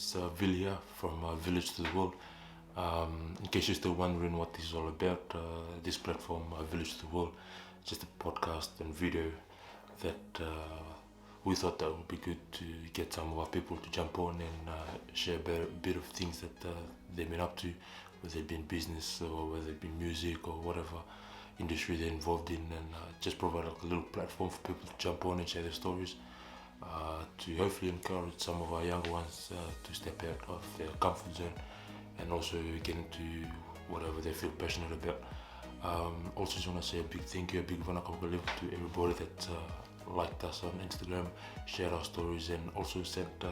It's Vil here from Village to the World. In case you're still wondering what this is all about, this platform, Village to the World, just a podcast and video that we thought that would be good to get some of our people to jump on and share a bit of things that they've been up to, whether it be in business or whether it be music or whatever industry they're involved in, and just provide like a little platform for people to jump on and share their stories. To hopefully encourage some of our younger ones to step out of their comfort zone and also get into whatever they feel passionate about. Also just want to say a big thank you, a big vanakabalib to everybody that liked us on Instagram, shared our stories, and also sent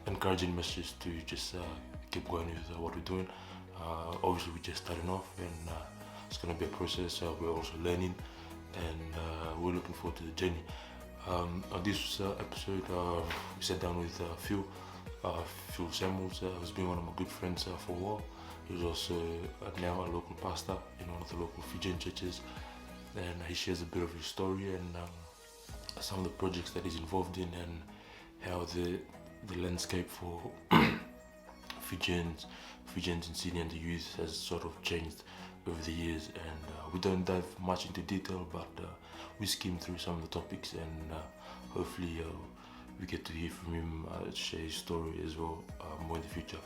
encouraging messages to just keep going with what we're doing. Obviously we're just starting off, and it's going to be a process. We're also learning, and we're looking forward to the journey. On this episode, we sat down with Phil Samuels, who's been one of my good friends for a while. He's also now a local pastor in one of the local Fijian churches, and he shares a bit of his story and some of the projects that he's involved in, and how the landscape for Fijians in Sydney and the youth has sort of changed over the years. And we don't dive much into detail, but we skim through some of the topics, and hopefully we get to hear from him share his story as well more in the future.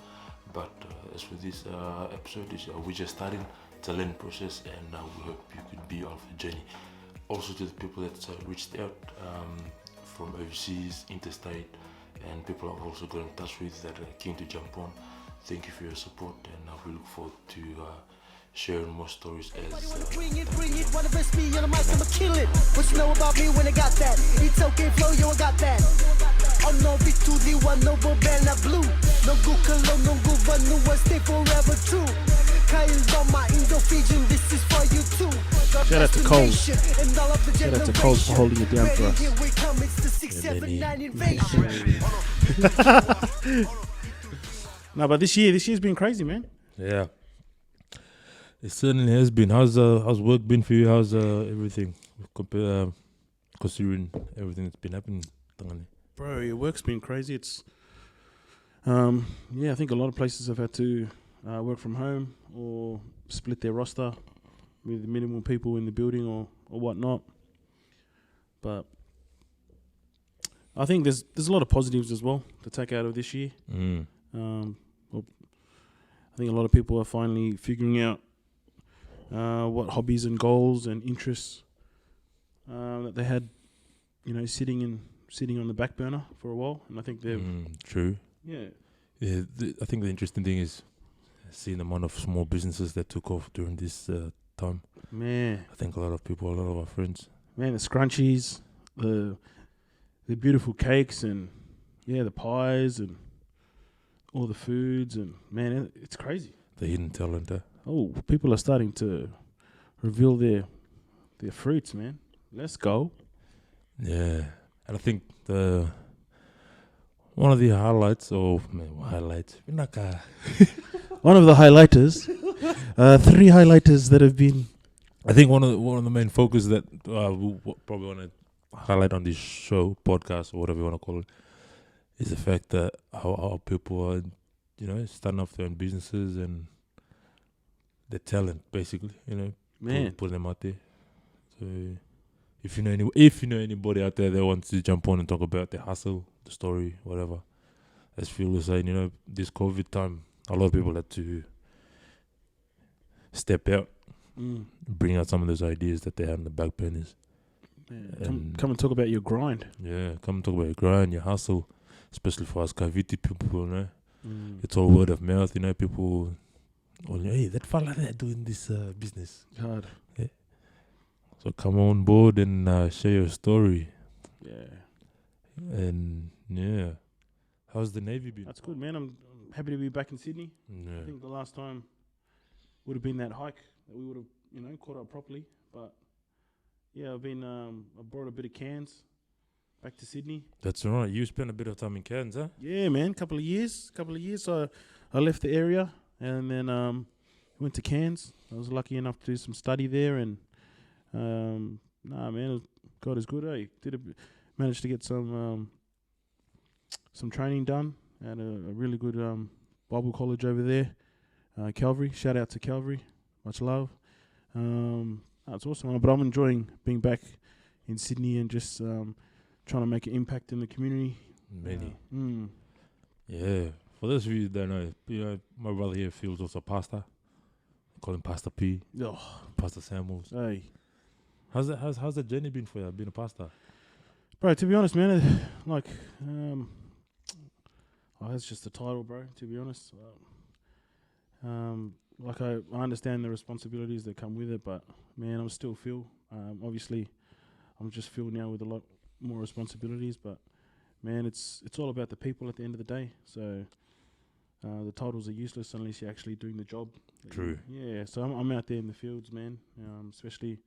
But as for this episode, we're just starting. It's a learning process, and we hope you could be on the journey. Also to the people that reached out from overseas, interstate, and people I've also got in touch with that are keen to jump on. Thank you for your support, and we look forward to sharing more stories as bring it, wanna verse me on the mic, I'ma kill it. What you know about me when I got that? It's okay, flow, yo, I got that. I'm no bit to the one, no bell, not blue. No good color, no good one, no one stay forever true. Kyle's on my Indo-Fijian, this is for you too. Shout out to Cole. Shout out to Cole for holding it down for us. Here we come, it's the 679 invasion. No, but this year's been crazy, man. Yeah, it certainly has been. How's work been for you? How's everything considering everything that's been happening? Bro, your work's been crazy. It's I think a lot of places have had to work from home or split their roster with minimal people in the building or whatnot. But I think there's a lot of positives as well to take out of this year. I think a lot of people are finally figuring out what hobbies and goals and interests that they had, sitting on the back burner for a while, and I think they've true. Yeah. I think the interesting thing is seeing the amount of small businesses that took off during this time. Man, I think a lot of our friends. Man, the scrunchies, the beautiful cakes, and the pies and all the foods, and man, it's crazy. The hidden talent. Oh, people are starting to reveal their fruits, man. Let's go. Yeah, and I think one of the highlights, one of the highlighters, 3 highlighters that have been. I think one of the main focus that we probably want to highlight on this show, podcast, or whatever you want to call it, is the fact that how people are, starting off their own businesses and their talent, basically, put them out there. So if you know anybody out there that wants to jump on and talk about their hustle, the story, whatever, as Phil was saying, this COVID time, a lot of people had to step out, bring out some of those ideas that they had in the back burners. Yeah, come and talk about your grind. Yeah, come and talk about your grind, your hustle, especially for us Kaviti people, It's all word of mouth, people, hey, that fella there doing this business. Hard. Yeah. So come on board and share your story. Yeah. And, how's the Navy been? That's good, man. I'm happy to be back in Sydney. Yeah. I think the last time would have been that hike that we would have, caught up properly. But, I've been, I brought a bit of Cairns back to Sydney. That's right. You spent a bit of time in Cairns, huh? Yeah, man. Couple of years. So I left the area and then went to Cairns. I was lucky enough to do some study there, and God is good. Managed to get some training done at a really good Bible college over there, Calvary. Shout out to Calvary, much love. It's awesome, but I'm enjoying being back in Sydney and just trying to make an impact in the community. Many. Yeah. For those of you who don't know, my brother here Phil's also a pastor. I call him Pastor P. Oh, Pastor Samuels. hey, How's that journey been for you, being a pastor? bro. To be honest, man, like, that's just a title, bro. To be honest, like I understand the responsibilities that come with it, but man, I'm still Phil. Obviously, I'm just Phil now with a lot more responsibilities, but man, it's all about the people at the end of the day. So the titles are useless unless you're actually doing the job. True. Yeah. So I'm out there in the fields, man. Especially,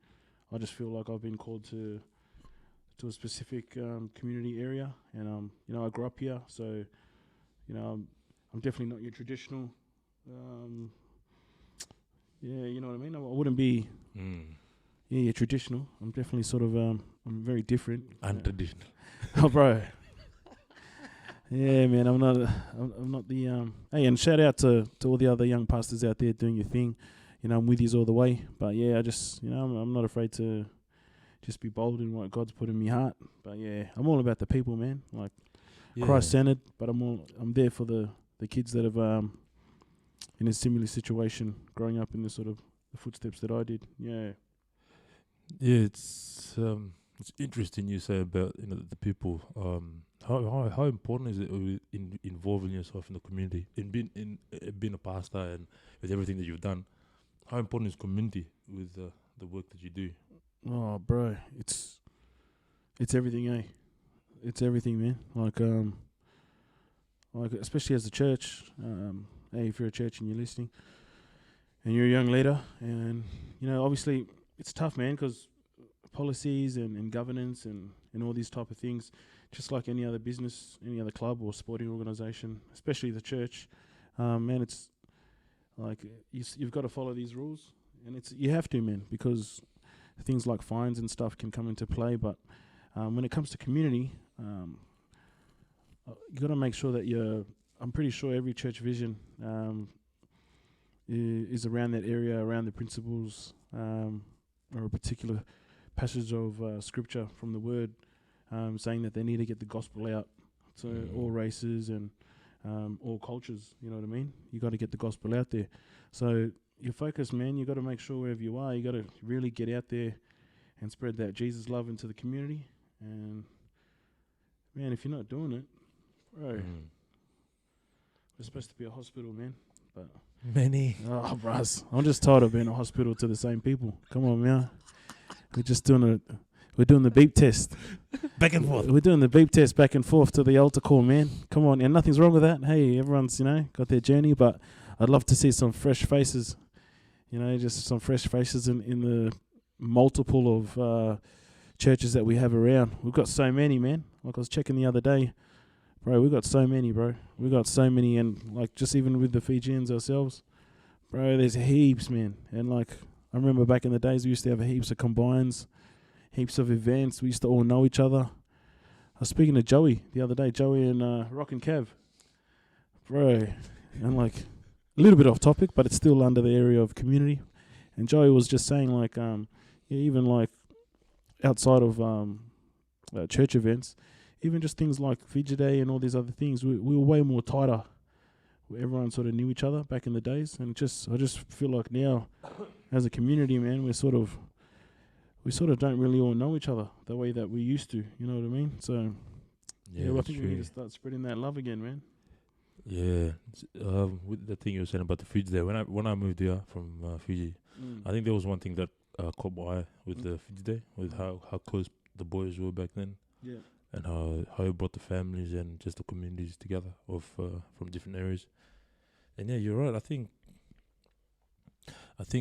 I just feel like I've been called to a specific community area, and I grew up here, so I'm definitely not your traditional. Yeah, you know what I mean. I wouldn't be. Yeah, traditional. I'm definitely sort of. I'm very different. Untraditional. Oh, bro. Yeah, man. I'm not the. Hey, and shout out to all the other young pastors out there doing your thing. I'm with you all the way. But yeah, I just I'm not afraid to just be bold in what God's put in my heart. But yeah, I'm all about the people, man. Like Christ-centered. But I'm there for the kids that have in a similar situation, growing up in the sort of the footsteps that I did. Yeah. Yeah, it's interesting you say about the people. How important is it in involving yourself in the community, in being a pastor and with everything that you've done? How important is community with the work that you do? Oh, bro, it's everything, eh? It's everything, man. Like especially as a church. Hey, if you're a church and you're listening, and you're a young leader, and obviously it's tough, man, because policies and governance and all these type of things, just like any other business, any other club or sporting organisation, especially the church, man, it's like you've got to follow these rules, and you have to, man, because things like fines and stuff can come into play. But when it comes to community, you got to make sure that I'm pretty sure every church vision is around that area, around the principles, or a particular passage of scripture from the Word, saying that they need to get the gospel out to all races and all cultures. You know what I mean? You got to get the gospel out there. So your focus, man, you got to make sure wherever you are, you got to really get out there and spread that Jesus love into the community. And man, if you're not doing it, bro, we're supposed to be a hospital, man. But oh, bros, I'm just tired of being a hospital to the same people. Come on, man. We're doing the beep test. Back and forth. We're doing the beep test back and forth to the altar call, man. Come on, and nothing's wrong with that. Hey, everyone's, got their journey, but I'd love to see some fresh faces, just some fresh faces in the multiple of churches that we have around. We've got so many, man. Like I was checking the other day, bro, we got so many, bro. We got so many, and like just even with the Fijians ourselves, bro, there's heaps, man. And like I remember back in the days, we used to have heaps of combines, heaps of events. We used to all know each other. I was speaking to Joey the other day, Joey and Rock and Cav, bro, and like a little bit off topic, but it's still under the area of community. And Joey was just saying like, even like outside of church events, even just things like Fiji Day and all these other things, we were way more tighter. Everyone sort of knew each other back in the days, and I just feel like now, as a community, man, we sort of don't really all know each other the way that we used to. You know what I mean? So yeah, I think we need to start spreading that love again, man. Yeah, with the thing you were saying about the Fiji Day, when I moved here from Fiji, I think there was one thing that caught my eye with the Fiji Day, with how close the boys were back then. Yeah. And how it brought the families and just the communities together from different areas. And yeah, you're right. I think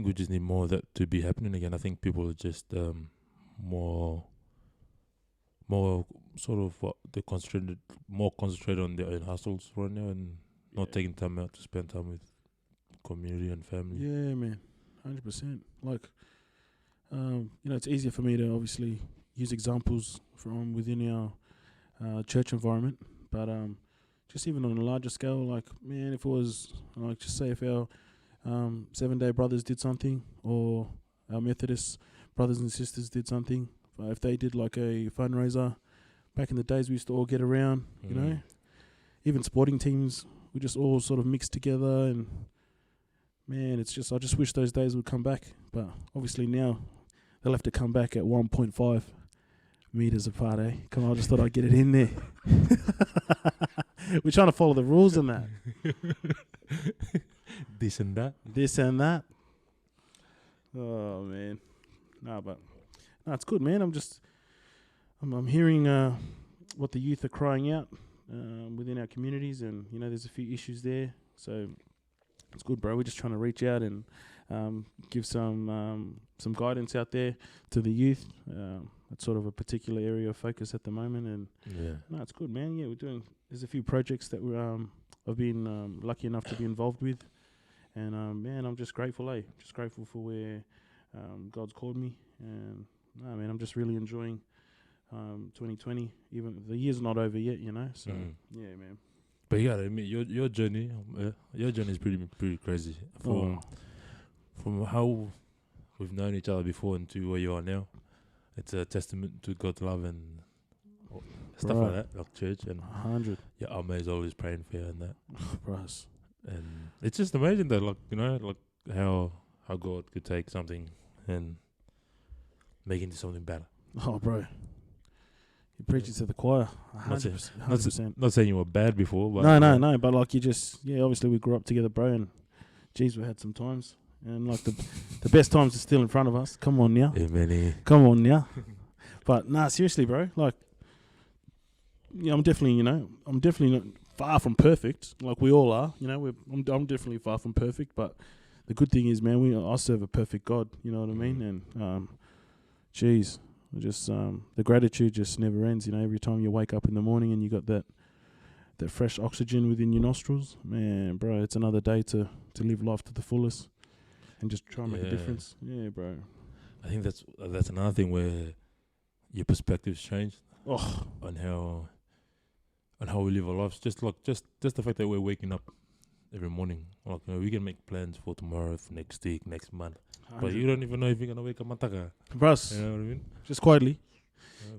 we just need more of that to be happening again. I think people are just more sort of they're more concentrated on their own hustles right now and not taking time out to spend time with community and family. Yeah, man, 100%. Like, it's easier for me to obviously use examples from within our church environment, but just even on a larger scale, like, man, if it was, like, just say if our 7-day brothers did something, or our Methodist brothers and sisters did something, if they did like a fundraiser, back in the days we used to all get around, you know, even sporting teams, we just all sort of mixed together, and man, it's just, I just wish those days would come back, but obviously now they'll have to come back at 1.5 meters apart, eh? Come on, I just thought I'd get it in there. We're trying to follow the rules and that. This and that. This and that. Oh, man. No, it's good, man. I'm hearing what the youth are crying out within our communities, and, you know, there's a few issues there. So it's good, bro. We're just trying to reach out and give some guidance out there to the youth. That's sort of a particular area of focus at the moment, and no, it's good, man. Yeah, there's a few projects that I've been lucky enough to be involved with, and man, I'm just grateful, just grateful for where God's called me, and no, man, I'm just really enjoying 2020. Even the year's not over yet, you know. So yeah, man. But you gotta admit, your journey is pretty crazy. From how we've known each other before and to where you are now, it's a testament to God's love and stuff like that, like church, and 100. your Amma is always praying for you and that. Bros. And it's just amazing that, like, you know, like how God could take something and make it into something better. Oh, bro. You preach it to the choir. 100%. 100%. Not saying you were bad before, but no. But like, obviously we grew up together, bro. And geez, we had some times, and like the best times are still in front of us. Come on now. Amen. Come on now. But nah, seriously, bro. Like, yeah, I'm definitely not far from perfect. Like we all are. You know, I'm definitely far from perfect. But the good thing is, man, I serve a perfect God. You know what I mean? And geez. Just the gratitude just never ends, you know. Every time you wake up in the morning and you got that fresh oxygen within your nostrils, man, bro, it's another day to live life to the fullest and just try and make a difference. Yeah, bro. I think that's another thing where your perspectives changed on how we live our lives. Just the fact that we're waking up every morning, like, you know, we can make plans for tomorrow, for next week, next month. 100. But you don't even know if you're gonna wake up mataka. Bros, you know what I mean? Just quietly.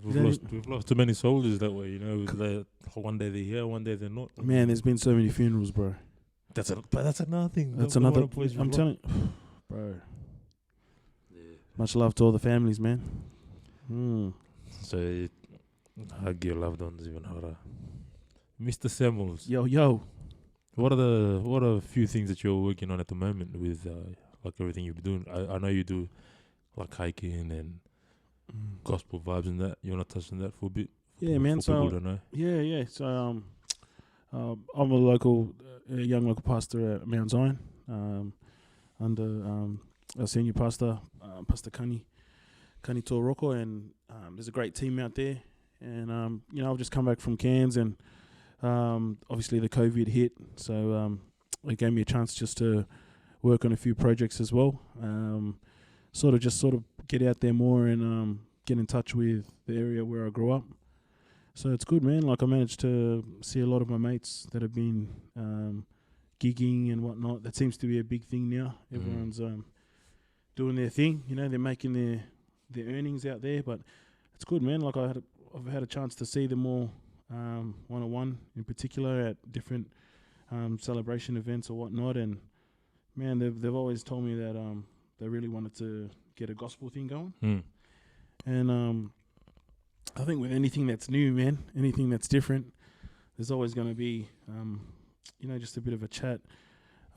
We've lost too many soldiers that way. You know, one day they're here, one day they're not. Man, there's been so many funerals, bro. That's another thing. That's another. I'm telling, bro. Yeah. Much love to all the families, man. So hug your loved ones even harder. Mr. Samuels. Yo. What are a few things that you're working on at the moment with like everything you've been doing? I know you do like hiking and gospel vibes and that. You wanna touch on that for a bit? Yeah, man. So people don't know. Yeah. So I'm a young local pastor at Mount Zion, under our senior pastor, Pastor Kani Toroko, and there's a great team out there. And you know, I've just come back from Cairns, and obviously the COVID hit, so it gave me a chance just to work on a few projects as well. Sort of get out there more and get in touch with the area where I grew up. So it's good, man. Like, I managed to see a lot of my mates that have been gigging and whatnot. That seems to be a big thing now. Everyone's doing their thing. You know, they're making their earnings out there. But it's good, man. Like, I've had a chance to see them all one-on-one, in particular at different celebration events or whatnot. And man, they've always told me that they really wanted to get a gospel thing going. And I think with anything that's new, man, anything that's different, there's always going to be, you know, just a bit of a chat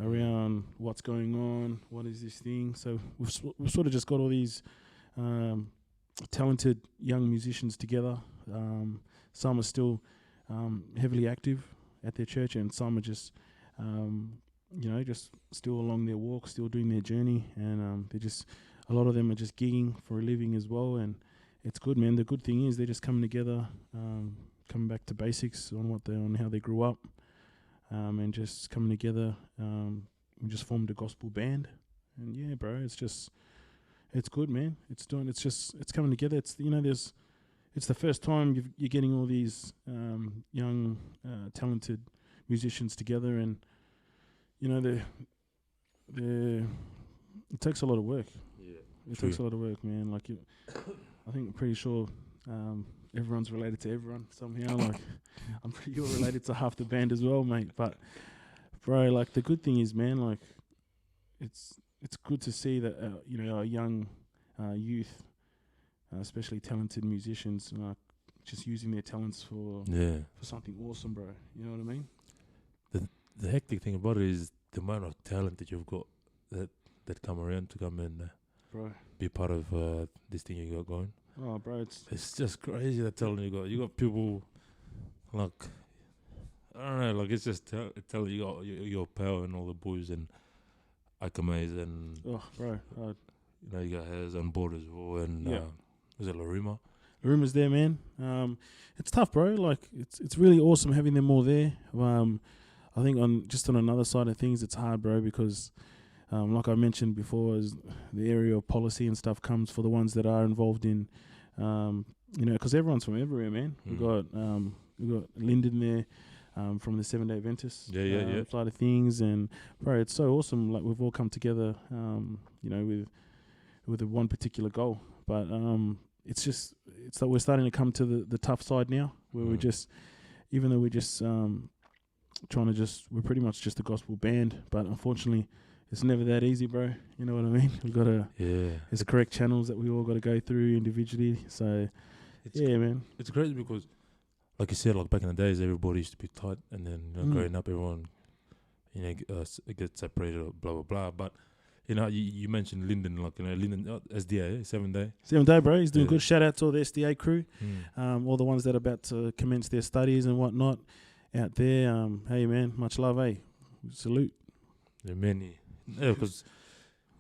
around what's going on, what is this thing. So we've sort of just got all these talented young musicians together. Some are still heavily active at their church, and some are just, you know, just still along their walk, still doing their journey. And a lot of them are just gigging for a living as well. And it's good, man. The good thing is they're just coming together, coming back to basics on how they grew up, and just coming together. We just formed a gospel band, and yeah, bro, it's good, man. It's coming together. It's, you know, it's the first time you're getting all these young, talented musicians together, and you know, it takes a lot of work. Yeah. It takes a lot of work, man. Like, I think I'm pretty sure everyone's related to everyone somehow. Like, I'm pretty you're related to half the band as well, mate. But, bro, like the good thing is, man, like it's good to see that you know, our young youth, especially talented musicians, just using their talents for something awesome, bro. You know what I mean? The hectic thing about it is the amount of talent that you've got that come around to come and Bro. be part of this thing you got going. Oh, bro, It's just crazy the talent you got. You got people like, I don't know, like it's just telling you got your power and all the boys and Akame's and oh, bro. you know, you got hers on board as well, and was it Larima? Rumours there, man. It's tough, bro. Like it's really awesome having them all there. I think on another side of things, it's hard, bro, because like I mentioned before, as the area of policy and stuff comes for the ones that are involved in, you know, because everyone's from everywhere, man. We got Lyndon there. From the 7 Day Adventist side of things, and bro, it's so awesome. Like we've all come together, you know, with one particular goal. But it's that we're starting to come to the tough side now, where we're just, even though we're just we're pretty much just a gospel band, but unfortunately, it's never that easy, bro. You know what I mean? We've got to there's correct channels that we all got to go through individually. So man, it's crazy because, like you said, like back in the days, everybody used to be tight, and then you know, growing up, everyone, you know, gets separated, or blah blah blah. But you know, you mentioned Lyndon, like you know, Lyndon SDA 7 Day. 7 Day, bro. He's doing good. Shout out to all the SDA crew, all the ones that are about to commence their studies and whatnot out there. Hey man, much love, salute. There are many, because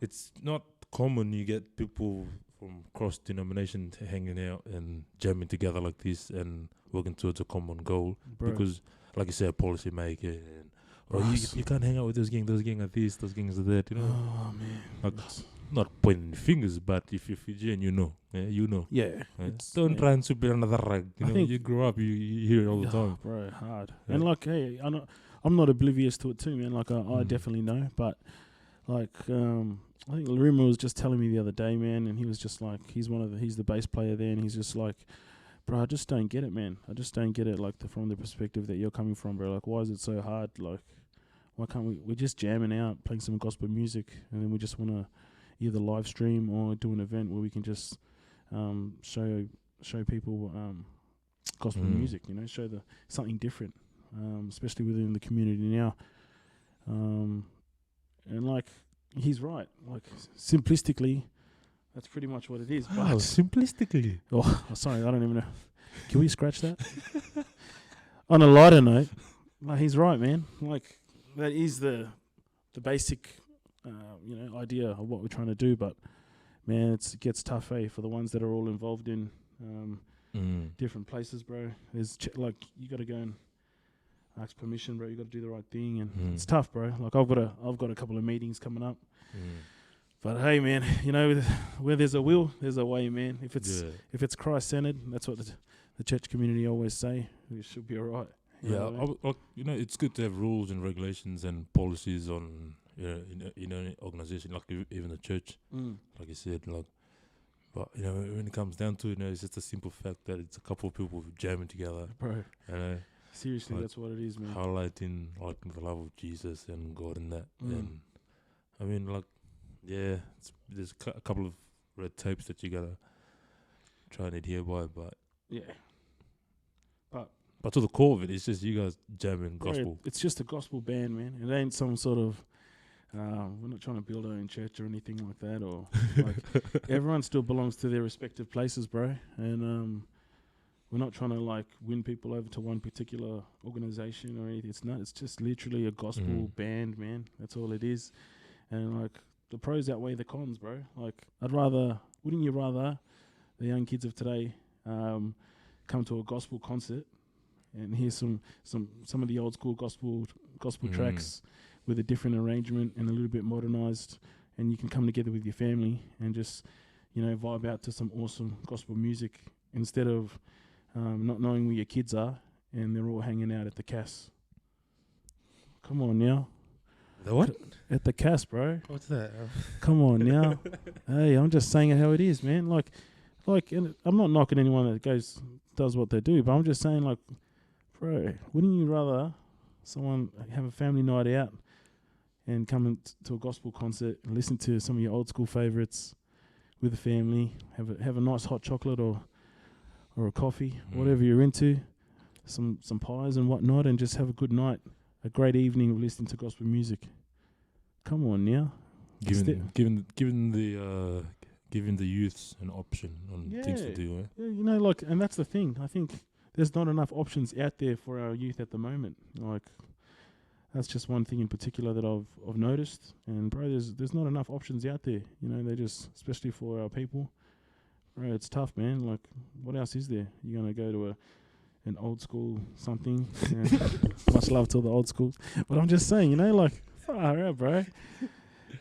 it's not common you get people from cross denominations hanging out and jamming together like this and working towards a common goal. Bro. Because, like you said, policy maker, and you can't hang out with those gangs are this, those gangs are that, you know. Oh man, like not pointing fingers, but if you're Fijian, you know, you know. Yeah, don't try and sweep it under the rug. You know, you grow up, you hear it all the time, bro. Hard, and like, hey, I'm not oblivious to it too, man. Like I definitely know, but like I think Larima was just telling me the other day, man, and he was just like, he's the bass player there, and he's just like, bro, I just don't get it, man. I just don't get it, like from the perspective that you're coming from, bro. Like, why is it so hard? Like, why can't we're just jamming out, playing some gospel music, and then we just want to either live stream or do an event where we can just show people gospel music, you know, show something different, especially within the community now. And like, he's right. Like, simplistically, that's pretty much what it is. But simplistically. Oh, sorry, I don't even know. Can we scratch that? On a lighter note, like, he's right, man. Like, that is the basic, you know, idea of what we're trying to do. But man, it gets tough, for the ones that are all involved in different places, bro. There's like, you got to go and ask permission, bro. You got to do the right thing, and it's tough, bro. Like, I've got a couple of meetings coming up. But hey, man, you know, where there's a will, there's a way, man. If it's Christ-centered, that's what the church community always say. It should be all right. You know, it's good to have rules and regulations and policies on, you know, an organization, like even the church, like you said, like. But you know, when it comes down to it, you know, it's just a simple fact that it's a couple of people jamming together, bro. You know, seriously, like, that's what it is, man. Highlighting like the love of Jesus and God and that, and I mean, like, there's a couple of red tapes that you gotta try and adhere by, but but to the core of it, it's just you guys jamming gospel. It's just a gospel band, man. It ain't some sort of we're not trying to build our own church or anything like that, or like, everyone still belongs to their respective places, bro. And we're not trying to like win people over to one particular organization or anything. It's not. It's just literally a gospel band, man. That's all it is. And like, the pros outweigh the cons, bro. Like, wouldn't you rather the young kids of today come to a gospel concert and hear some of the old school gospel tracks with a different arrangement and a little bit modernized, and you can come together with your family and just, you know, vibe out to some awesome gospel music, instead of not knowing where your kids are and they're all hanging out at the Cass. Come on now. The what? At the cast, bro. What's that? Come on now. Hey, I'm just saying it how it is, man. Like, and I'm not knocking anyone that does what they do, but I'm just saying, like, bro, wouldn't you rather someone have a family night out and come to a gospel concert and listen to some of your old school favorites with the family, have a nice hot chocolate or a coffee, whatever you're into, some pies and whatnot, and just have a good night, a great evening of listening to gospel music. Come on now. Giving the youths an option on things to do. Yeah, you know, like, and that's the thing. I think there's not enough options out there for our youth at the moment. Like, that's just one thing in particular that I've noticed. And bro, there's not enough options out there. You know, they just, especially for our people, bro, it's tough, man. Like, what else is there? You're gonna go to an old school something. Much love to all the old schools, but I'm just saying, you know, like, far out, bro.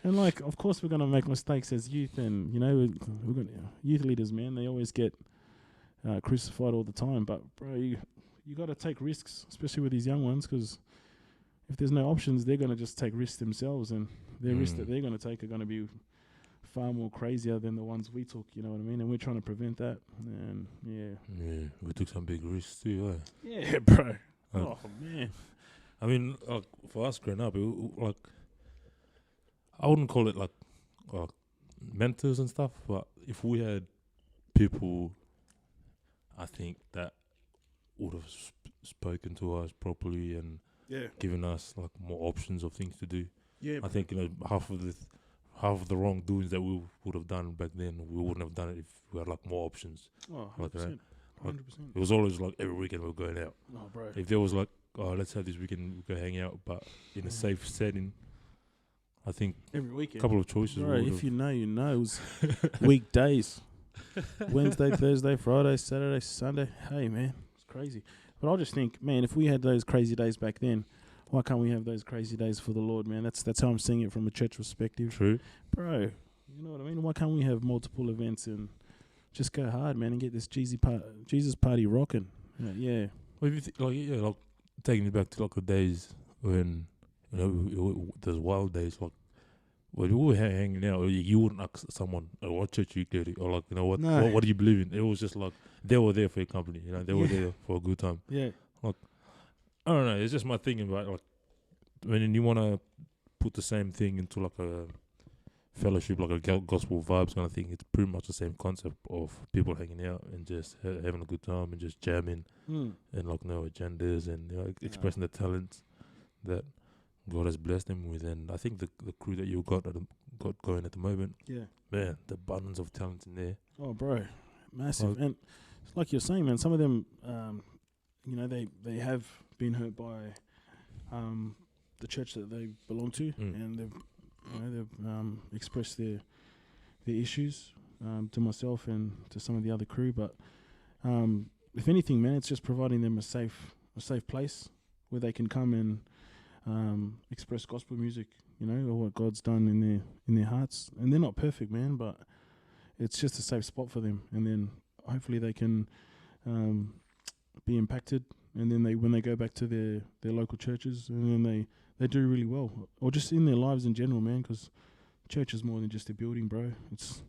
And like, of course, we're gonna make mistakes as youth, and you know, we're gonna youth leaders, man. They always get crucified all the time. But bro, you got to take risks, especially with these young ones, because if there's no options, they're gonna just take risks themselves, and their risks that they're gonna take are gonna be far more crazier than the ones we took. You know what I mean? And we're trying to prevent that. And yeah, we took some big risks too. Yeah, bro. Oh man. I mean, like, for us growing up, like, I wouldn't call it like mentors and stuff, but if we had people, I think, that would have spoken to us properly and given us like more options of things to do. Yeah, I think, you know, half of the wrongdoings that we would have done back then, we wouldn't have done it if we had like more options. Oh, 100%. Like that. 100%. It was always like every weekend we were going out. Oh, bro. If there was like, oh, let's have this weekend, we go hang out, but in a safe setting, I think every weekend. A couple of choices. Bro, if you know, you know. It was weekdays. Wednesday, Thursday, Friday, Saturday, Sunday. Hey, man, it's crazy. But I just think, man, if we had those crazy days back then, why can't we have those crazy days for the Lord, man? That's how I'm seeing it from a church perspective. True. Bro, you know what I mean? Why can't we have multiple events and just go hard, man, and get this Jesus party rocking? Yeah. Well, if you like taking it back to like the days when, you know, those wild days, like when we were hanging out, you wouldn't ask someone, oh, what church you go to, or like, you know, what do you believe in? It was just like they were there for your company, you know, they were there for a good time. Yeah. Like, I don't know, it's just my thinking about, like, when you want to put the same thing into like a fellowship, like a gospel vibes kind of thing, it's pretty much the same concept of people hanging out and just having a good time and just jamming and like no agendas and, you know, expressing the talents that God has blessed them with. And I think the crew that you got going at the moment, man, the abundance of talent in there. Oh, bro, massive. And like you're saying, man, some of them, you know, they have been hurt by the church that they belong to, and they've expressed their issues to myself and to some of the other crew. But if anything, man, it's just providing them a safe place where they can come and express gospel music, you know, or what God's done in their hearts. And they're not perfect, man, but it's just a safe spot for them. And then hopefully they can be impacted. And then when they go back to their local churches, and then they do really well, or just in their lives in general, man. Because church is more than just a building, bro. It's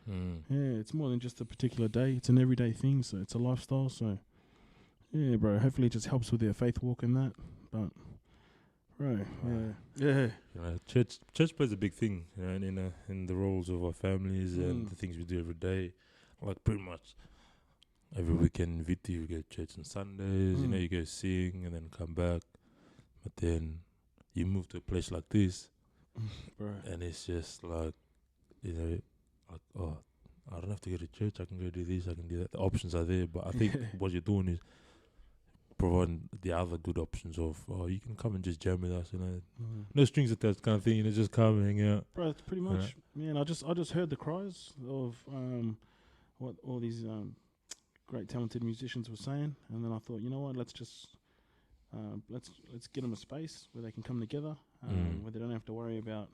it's more than just a particular day. It's an everyday thing. So it's a lifestyle. So yeah, bro. Hopefully it just helps with their faith walk and that. But right, yeah. You know, church plays a big thing, you know, in the roles of our families and the things we do every day. Like pretty much every weekend in Viti, you go to church on Sundays. You know, you go sing and then come back. But then you move to a place like this, and it's just like, you know, like, oh, I don't have to go to church. I can go do this. I can do that. The options are there, but I think what you're doing is providing the other good options of, oh, you can come and just jam with us, you know, no strings attached kind of thing, you know, just come and hang out. Bro, it's pretty much, man. I just heard the cries of what all these great talented musicians were saying, and then I thought, you know what, let's get them a space where they can come together, where they don't have to worry about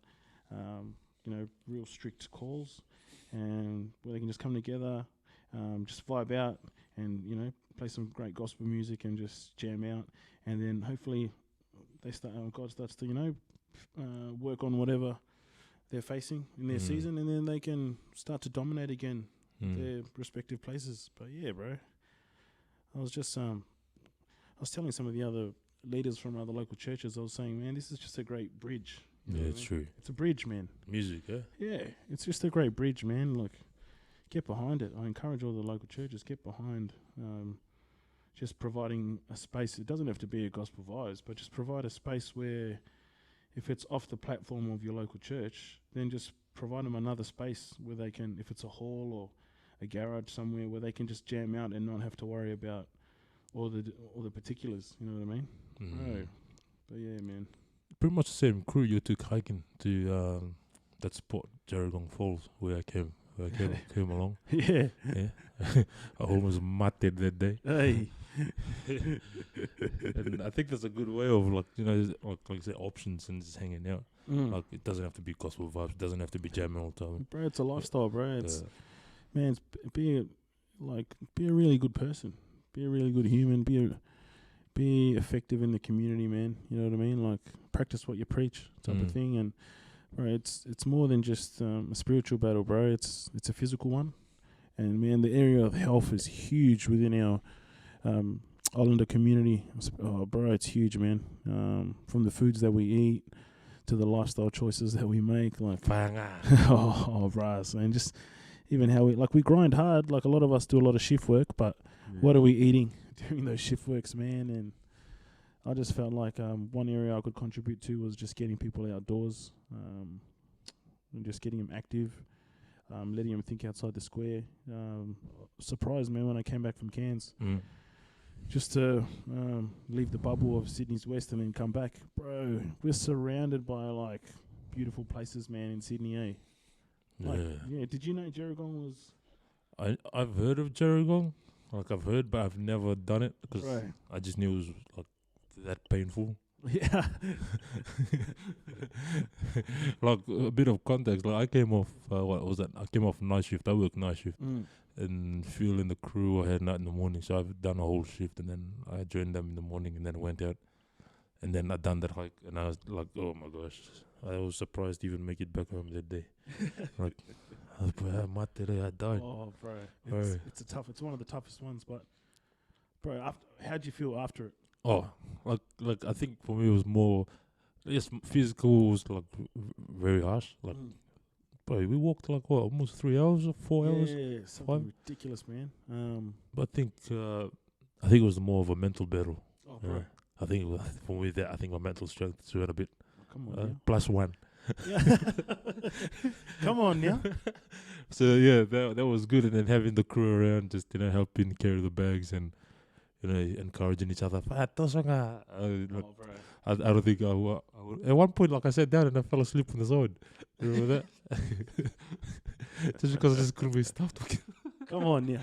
you know, real strict calls, and where they can just come together, just vibe out, and, you know, play some great gospel music and just jam out, and then hopefully God starts to work on whatever they're facing in their season, and then they can start to dominate again their respective places. But yeah, bro, I was telling some of the other leaders from other local churches, I was saying, man, this is just a great bridge. Yeah, it's true. It's a bridge, man. Music, yeah? Yeah, it's just a great bridge, man. Like, get behind it. I encourage all the local churches, get behind just providing a space. It doesn't have to be a gospel vibes, but just provide a space where if it's off the platform of your local church, then just provide them another space where they can, if it's a hall or a garage somewhere, where they can just jam out and not have to worry about all the particulars. You know what I mean? Right. But yeah, man. Pretty much the same crew you took hiking to that spot, Gerringong Falls, where I came along. Yeah. I almost matted that day. Hey. And I think that's a good way of like you say, options and just hanging out. Like, it doesn't have to be gospel vibes. It doesn't have to be jamming all the time. Bro, it's a lifestyle, bro. It's man, be a really good person. Be a really good human. Be effective in the community, man. You know what I mean? Like, practice what you preach, type of thing. And bro, it's more than just a spiritual battle, bro. It's a physical one. And man, the area of health is huge within our Islander community. Oh, bro, it's huge, man. From the foods that we eat to the lifestyle choices that we make, like bro, and just even how we grind hard. Like, a lot of us do a lot of shift work, but what are we eating during those shift works, man? And I just felt like one area I could contribute to was just getting people outdoors, and just getting them active, letting them think outside the square. Surprised, man, when I came back from Cairns, just to leave the bubble of Sydney's West and then come back. Bro, we're surrounded by, like, beautiful places, man, in Sydney, eh? Like, yeah. Did you know Gerringong was... I've heard of Gerringong. Like, I've heard, but I've never done it because I just knew it was like that painful. Yeah. Like, a bit of context. Like, I came off, what was that? I came off night shift. I worked night shift. And fueling the crew, I had night in the morning. So I've done a whole shift, and then I joined them in the morning and then went out. And then I done that hike, and I was like, oh my gosh. I was surprised to even make it back home that day. Like, I died. Oh, bro. It's one of the toughest ones, but bro, how'd you feel after it? Oh, like I think for me it was more, yes, physical was like very harsh. Like, bro, we walked like what, almost 3 hours or 4 hours? Yeah, something ridiculous, man. But I think it was more of a mental battle. Oh, bro. I think for me I think my mental strength went a bit. Come on, +1. Yeah. Come on, yeah. So yeah, that was good, and then having the crew around, just helping carry the bags and encouraging each other. I don't think I would. At one point, like, I sat down and I fell asleep on the side. Remember that? Just because I just couldn't be stopped. Come on, yeah.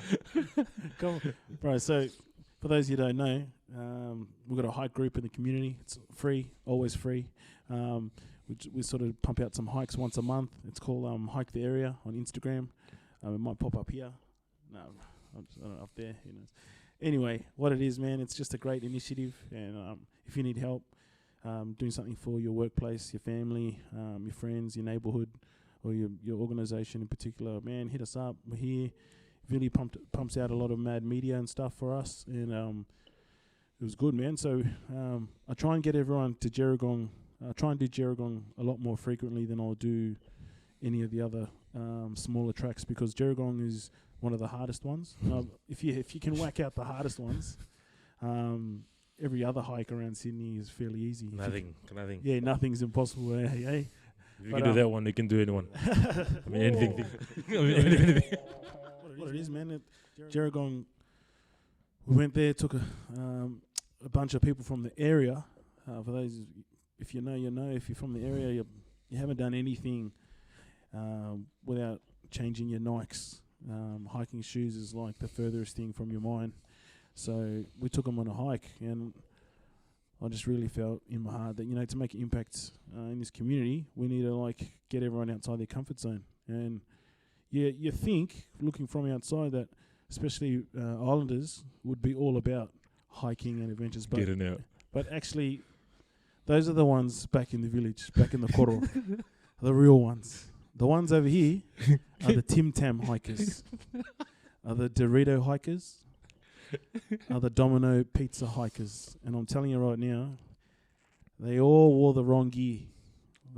Come on, bro. So, for those of you who don't know, we've got a hike group in the community. It's free, always free. We sort of pump out some hikes once a month. It's called Hike the Area on Instagram. It might pop up here. No, I don't know, up there. Who knows? Anyway, what it is, man, it's just a great initiative. And if you need help doing something for your workplace, your family, your friends, your neighbourhood, or your organisation in particular, man, hit us up. We're here. Really pumps out a lot of mad media and stuff for us. And it was good, man. So I try and get everyone to Gerringong. I try and do Gerringong a lot more frequently than I'll do any of the other smaller tracks, because Gerringong is one of the hardest ones. If you can whack out the hardest ones, every other hike around Sydney is fairly easy. Nothing. Yeah, nothing's impossible. Hey. If you can do that one, you can do anyone. I mean, anything. Anything. What it is, man. Gerringong, we went there, took a bunch of people from the area. For those, if you know, you know. If you're from the area, you haven't done anything without changing your Nikes. Hiking shoes is like the furthest thing from your mind. So we took them on a hike, and I just really felt in my heart that, to make an impact in this community, we need to get everyone outside their comfort zone. And you think, looking from outside, that especially Islanders would be all about hiking and adventures, but getting out. But actually, Those are the ones back in the village, back in the koro. The real ones. The ones over here are the Tim Tam hikers, are the Dorito hikers, are the Domino pizza hikers. And I'm telling you right now, they all wore the wrong gear.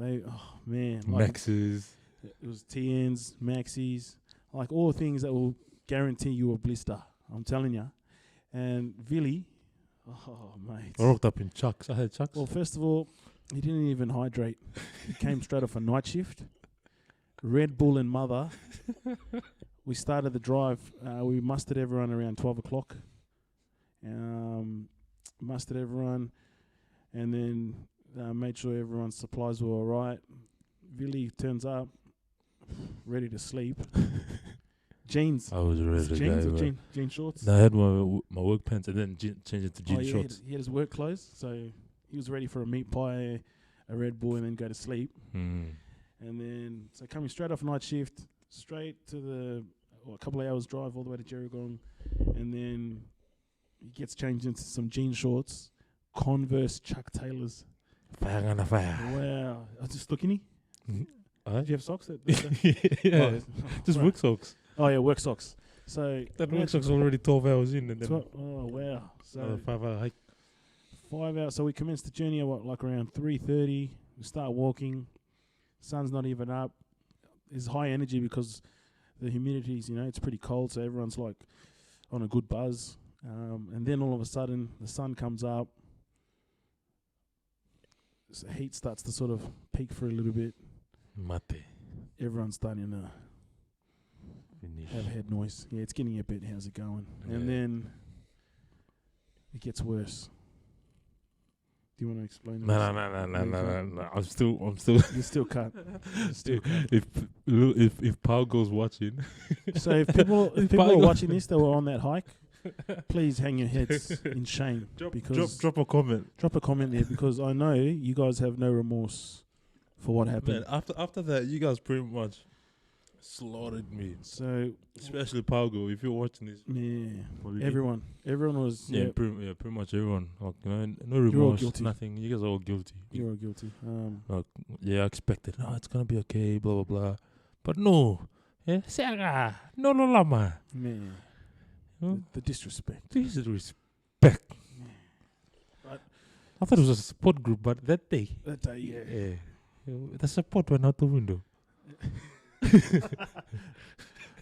Oh man. Maxes. It was TNs, Maxis, like all things that will guarantee you a blister. I'm telling you. And Villy, oh mate. I rocked up in chucks. I had chucks. Well, first of all, he didn't even hydrate. He came straight off a night shift. Red Bull and mother. We started the drive. We mustered everyone around 12 o'clock. Mustered everyone, and then made sure everyone's supplies were all right. Villy turns up, ready to sleep. Jeans. I was ready to jeans go. or jean shorts? No, I had my work pants and then changed it to jean shorts. He had his work clothes, so he was ready for a meat pie, a Red Bull, and then go to sleep. And then, so coming straight off night shift, straight to a couple of hours drive all the way to Gerringong, and then he gets changed into some jean shorts, Converse Chuck Taylors. Wow. I was just looking. Did you have socks? Yeah, just right. work socks. Oh yeah, work socks. So that work socks already 12 hours in, and then oh wow. So 5 hour hike. 5 hours. So we commenced the journey at like around 3:30. We start walking. Sun's not even up. There's high energy because the humidity's, it's pretty cold, so everyone's like on a good buzz. And then all of a sudden, the sun comes up. So heat starts to sort of peak for a little bit. Mate. Everyone's starting to have head noise. Yeah, it's getting a bit. How's it going? Yeah. And then it gets worse. Do you want to explain? No. I'm still. You're still cut. If Pau goes watching. So if people are watching this that were on that hike, please hang your heads in shame. Drop a comment. Drop a comment there, because I know you guys have no remorse for what happened. Man, after that, you guys pretty much slaughtered me. So especially Paugo, if you're watching this. Yeah, everyone was. Yeah, pretty much everyone. Like, no remorse, nothing. You guys are all guilty. You're all guilty. I expected. Oh, it's gonna be okay. Blah blah blah. But no. No lama. Man, the disrespect. Disrespect. But I thought it was a support group, but that day. Yeah. The support went out the window.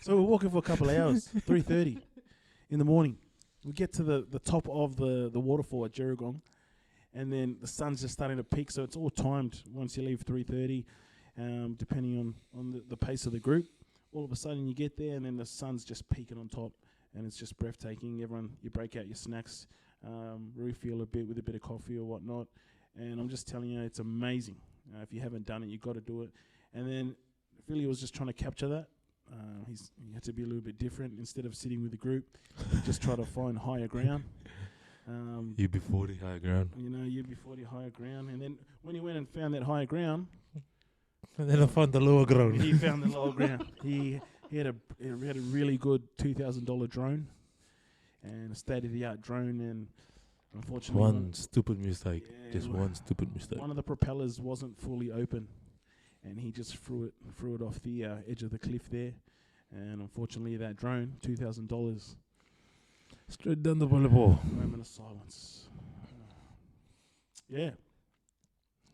So we're walking for a couple of hours, 3:30 in the morning. We get to the top of the waterfall at Gerringong, and then the sun's just starting to peak, so it's all timed once you leave 3:30, depending on the pace of the group. All of a sudden you get there, and then the sun's just peaking on top, and it's just breathtaking. Everyone, you break out your snacks, refuel a bit with a bit of coffee or whatnot, and I'm just telling you, it's amazing. If you haven't done it, you've got to do it. And then Philly was just trying to capture that. He had to be a little bit different. Instead of sitting with the group, he just try to find higher ground. UB40 higher ground. UB40 higher ground. And then when he went and found that higher ground, and then I found the lower ground. He found the lower ground. He had a really good $2,000 drone, and a state-of-the-art drone. And unfortunately, one stupid mistake. One stupid mistake. One of the propellers wasn't fully open, and he just threw it off the edge of the cliff there. And unfortunately, that drone, $2,000, straight down the volleyball. Moment of silence.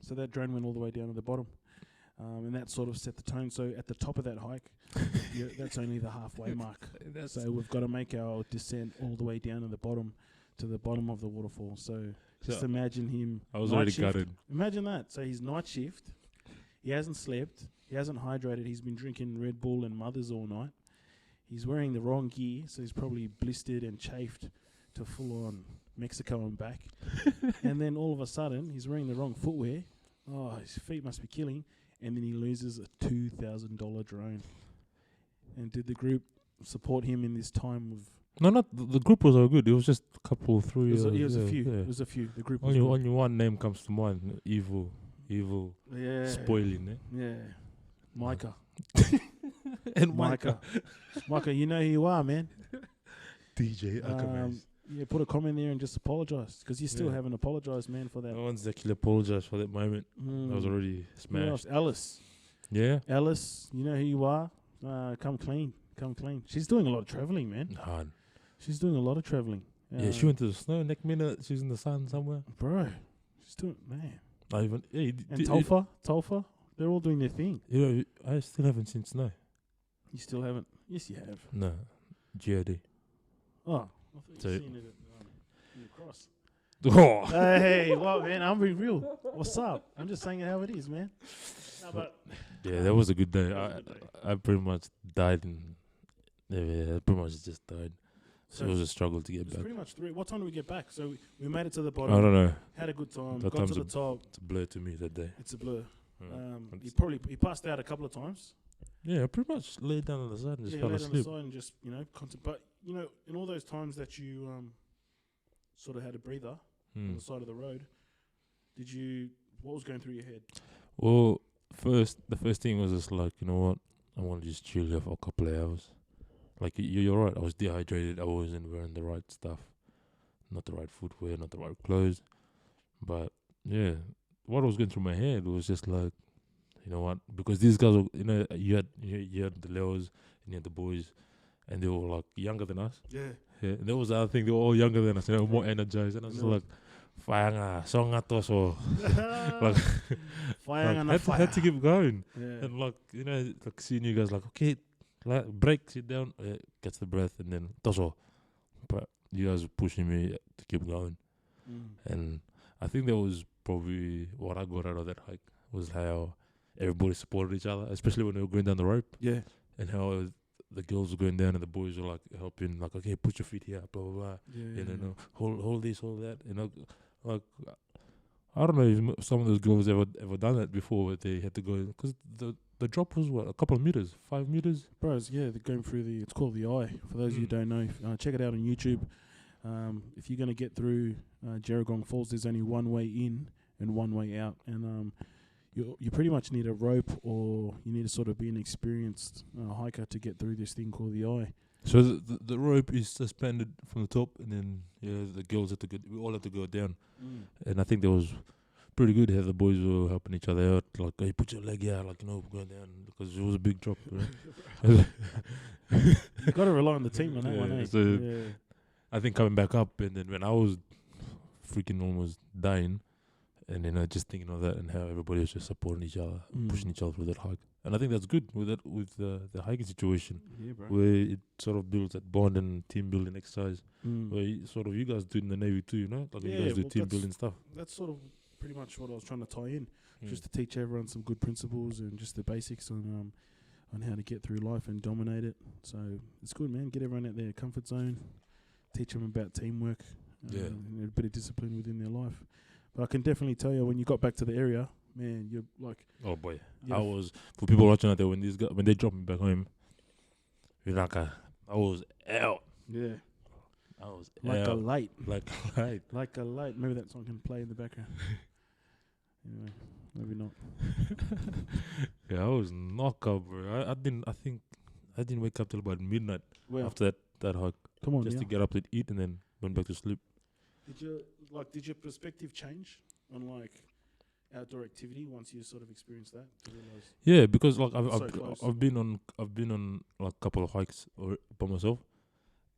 So that drone went all the way down to the bottom, and that sort of set the tone. So at the top of that hike, that's only the halfway mark. So we've got to make our descent all the way down to the bottom of the waterfall. So just imagine him. I was already gutted. Imagine that. So he's night shift. He hasn't slept. He hasn't hydrated. He's been drinking Red Bull and Mothers all night. He's wearing the wrong gear, so he's probably blistered and chafed to full on Mexico and back. And then all of a sudden, he's wearing the wrong footwear. Oh, his feet must be killing. And then he loses a $2,000 drone. And did the group support him in this time of... No, not the group was all good. It was just a couple, 3 years. It was a few. Yeah. It was a few. The group was only one name comes to mind. Evil. Spoiling, eh? Yeah. Micah. And Micah. Micah, you know who you are, man. DJ Alchemist. Yeah, put a comment there and just apologise because you still Yeah. haven't apologised, man, for that. No one's actually apologized for that moment. I was already Who else? smashed. Alice. Yeah. Alice, you know who you are. Come clean. Come clean. She's doing a lot of travelling, man. Hard. She's doing a lot of travelling. Yeah, she went to the snow. Next minute, she's in the sun somewhere. Bro, she's doing, man. I even. Hey, And Tolfa, they're all doing their thing. you know, I still haven't seen snow. You still haven't? Yes, you have. No. GOD. Oh, I thought So- you seen it in the cross. Oh. Hey, well, man, I'm being real. What's up? I'm just saying it how it is, man. No, but Yeah, that was a good day. That was a good day. I pretty much died in. Yeah, I pretty much just died. So So it was a struggle to it get was back. pretty much 3. What time did we get back? So we made it to the I bottom. don't know. Had a good time. That Got time's to the top. It's a blur to me that day. It's a blur. Mm. He passed out a couple of times. Yeah, I pretty much laid down on the side and just Yeah, fell laid on the asleep. side and just but in all those times that you sort of had a breather on Mm. the side of the road, what was going through your head? Well, the first thing was just like, you know what? I want to just chill here for a couple of hours. Like, you're right. I was dehydrated. I wasn't wearing the right stuff. Not the right footwear, not the right clothes. But, yeah, what was going through my head was just like, you know what? Because these guys, were, you had the Leos and you had the boys, and they were, like, younger than us. Yeah. Yeah, and that was the other thing. They were all younger than us, more energized. And I was No. like, fire song atoso. Like, Fire and a had fire. to keep going. Yeah. And like, like seeing you guys like, okay, like break, sit down, gets the breath, and then toso. But you guys were pushing me to keep going. And I think that was probably what I got out of that hike, was how everybody supported each other, especially when we were going down the rope, Yeah. and how the girls were going down and the boys were like helping, like, okay, put your feet here, blah, blah, blah. Yeah. Hold this, hold that, like, I don't know if some of those girls ever done that before, but they had to go, because the drop was what, a couple of meters, 5 meters. Bros, yeah, they're going through it's called the Eye. For those of you who don't know, check it out on YouTube. If you're going to get through Gerringong Falls, there's only one way in and one way out. And you pretty much need a rope, or you need to sort of be an experienced hiker to get through this thing called the Eye. So the rope is suspended from the top, and then the girls had to go. We all had to go down, and I think that was pretty good how the boys were helping each other out. Like, hey, put your leg out, like, going down, because it was a big drop. You got to rely on the team on that Yeah, one, eh? so Yeah. I think coming back up, and then when I was freaking almost dying, and then just thinking of that and how everybody was just supporting each other, pushing each other through that hike. And I think that's good with the hiking situation, Yeah, bro. where it sort of builds that bond and team building exercise. Where you guys do in the Navy too, like Yeah, you guys do well, team that's- building stuff. That's sort of pretty much what I was trying to tie in, just to teach everyone some good principles and just the basics on how to get through life and dominate it. So it's good, man. Get everyone out their comfort zone, teach them about teamwork, Yeah. and a bit of discipline within their life. But I can definitely tell you, when you got back to the area, man, you're like, Oh boy, yeah, I was, for people watching out there, when they dropped me back home, I was out. yeah, I was like a out. light, Like light. like a light. Maybe that song can play in the background. Anyway, maybe not. Yeah, I was knocked out, bro. I didn't wake up till about midnight Well, after that hike, come on, just yeah. to get up and eat, and then went back to sleep. Did your perspective change on like outdoor activity once you sort of experienced that? To realize, Yeah, because like So close. I've been on like a couple of hikes by myself,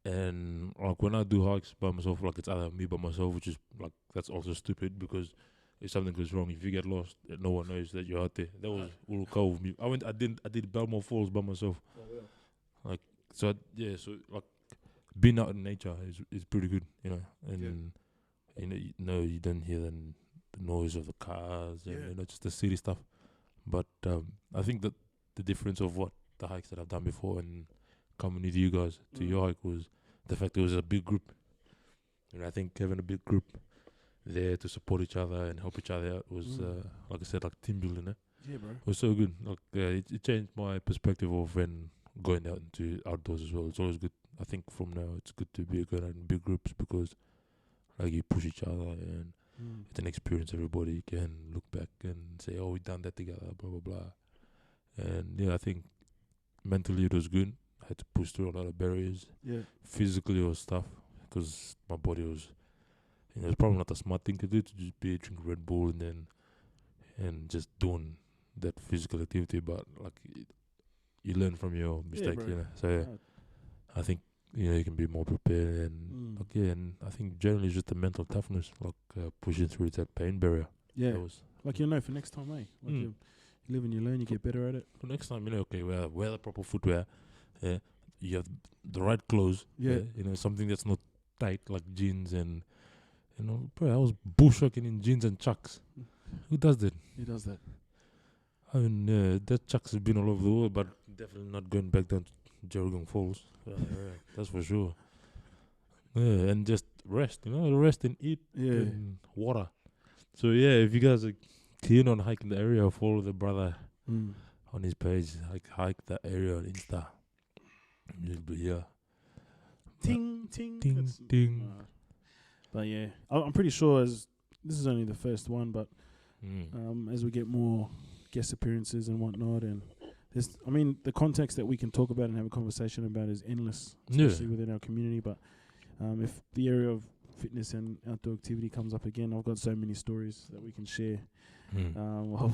and like when I do hikes by myself, like it's either me by myself, which is like, that's also stupid, because if something goes wrong, if you get lost, no one knows that you're out there. That was Uruka with me. I did Belmore Falls by myself. So like being out in nature is pretty good, and you don't hear the noise of the cars and just the city stuff. But I think that the difference of what the hikes that I've done before and coming with you guys to your hike was the fact it was a big group. And I think having a big group there to support each other and help each other out was, like I said, like team building. yeah, bro. It was so good. Like it changed my perspective of when going out into outdoors as well. It's always good. I think from now it's good to be going out in big groups, because like you push each other, and it's an experience. Everybody can look back and say, "Oh, we done that together," blah blah blah. And I think mentally it was good. I had to push through a lot of barriers. Yeah, Physically it was tough. because my body was, it's probably not a smart thing to do to just be drinking Red Bull and just doing that physical activity. But like you learn from your mistakes, bro. So yeah, I think you can be more prepared and and I think generally just the mental toughness, like pushing through that pain barrier. Yeah, That was, like you'll know for next time, Like you live and you learn, you get better at it. for next time, okay, wear the proper footwear. Yeah, you have the right clothes. Yeah. Something that's not tight like jeans and bro, I was bushwhacking in jeans and chucks. Who does that? He does that. I mean, that chucks have been all over the world, but definitely not going back down to Jericho Falls. That's for sure. Yeah, and just rest, rest and eat and water. So yeah, if you guys are keen on hiking the area, follow the brother on his page. Hike that area on Insta. You'll be here. Ting, ting. Ting, ting. But yeah, I'm pretty sure this is only the first one, but as we get more guest appearances and whatnot, and the context that we can talk about and have a conversation about is endless, especially within our community. But if the area of fitness and outdoor activity comes up again, I've got so many stories that we can share of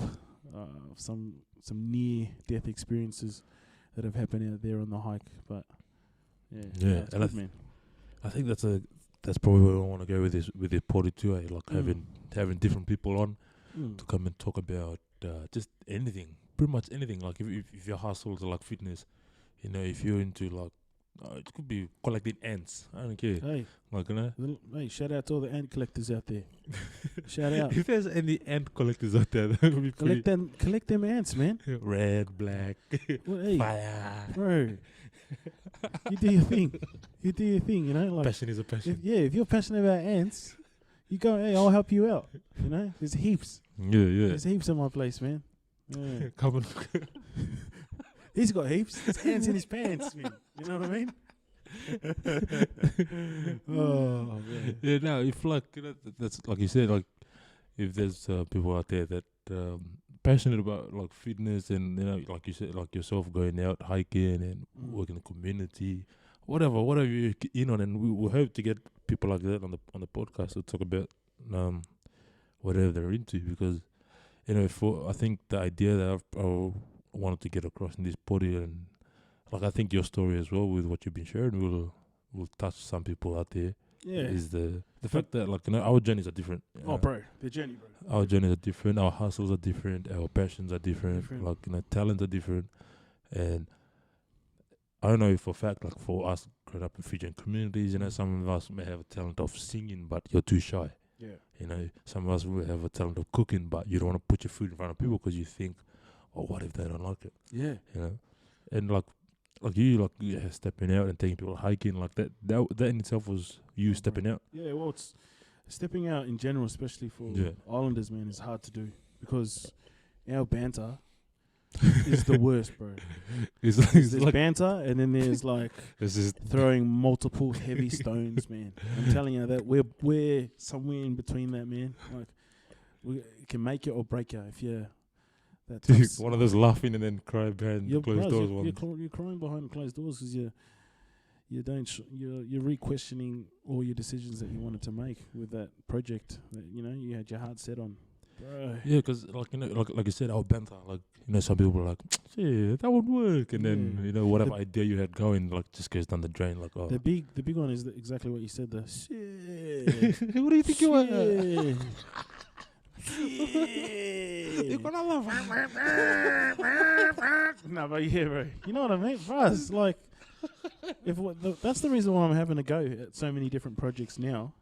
some near-death experiences that have happened out there on the hike. But yeah, and good, man. I think that's probably where I want to go with this party too. Like having different people on to come and talk about just anything, pretty much anything. Like if your hustle to like fitness, if you're into like it could be collecting ants. I don't care. Hey, like hey, shout out to all the ant collectors out there. Shout out. If there's any ant collectors out there, that would be collect them ants, man. Red, black, fire, bro. You do your thing. Like passion is a passion. If you're passionate about ants, you go. Hey, I'll help you out. There's heaps. Yeah. There's heaps in my place, man. Yeah. Come on. He's got heaps. There's ants in his pants, man. You know what I mean? Oh man. Yeah. Now, if like that's like you said, like if there's people out there that passionate about like fitness and like you said, like yourself going out hiking and working in the community, whatever you're in on, and we hope to get people like that on the podcast to talk about whatever they're into, because I think the idea that I wanted to get across in this party, and like I think your story as well with what you've been sharing will touch some people out there. Yeah, is the fact that like our journeys are different. Bro, the journey, bro. Our journeys are different. Our hustles are different. Our passions are different. Like talents are different, and I don't know if for a fact, like for us growing up in Fijian communities, some of us may have a talent of singing, but you're too shy. Yeah. Some of us will have a talent of cooking, but you don't want to put your food in front of people because you think, oh, what if they don't like it? Yeah. And like you stepping out and taking people hiking, like that in itself was you stepping out. Yeah, well, it's stepping out in general, especially for Islanders, man, is hard to do because our banter is the worst, bro. There's like banter, and then there's like throwing multiple heavy stones, man. I'm telling you that we're somewhere in between that, man. Like we can make it or break you if you're that. One of those laughing and then crying behind closed doors. You're crying behind closed doors because you're re-questioning all your decisions that you wanted to make with that project that you had your heart set on. Bro. Yeah, because like you said, our banter, like some people are like, yeah, that would work, and then whatever idea you had going, like just goes down the drain. Like, oh, the big one is exactly what you said. The shit. What do you think you are? No, but yeah, bro. You know what I mean? For us, like, that's the reason why I'm having a go at so many different projects now.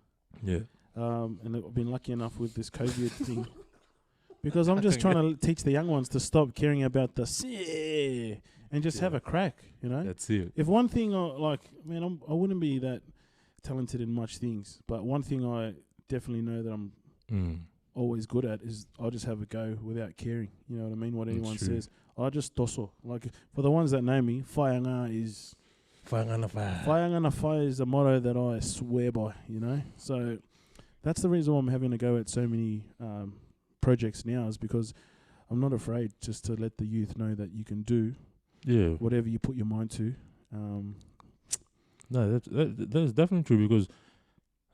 Yeah. And I've been lucky enough with this COVID thing. Because I'm just trying to teach the young ones to stop caring about the and just have a crack, That's it. If one thing, I wouldn't be that talented in much things, but one thing I definitely know that I'm always good at is I'll just have a go without caring. You know what I mean? What anyone says. I just tosso. Like, for the ones that know me, whaanga is... Whaanga fire is a motto that I swear by, So that's the reason why I'm having a go at so many projects now, is because I'm not afraid just to let the youth know that you can do whatever you put your mind to. No, that's definitely true because,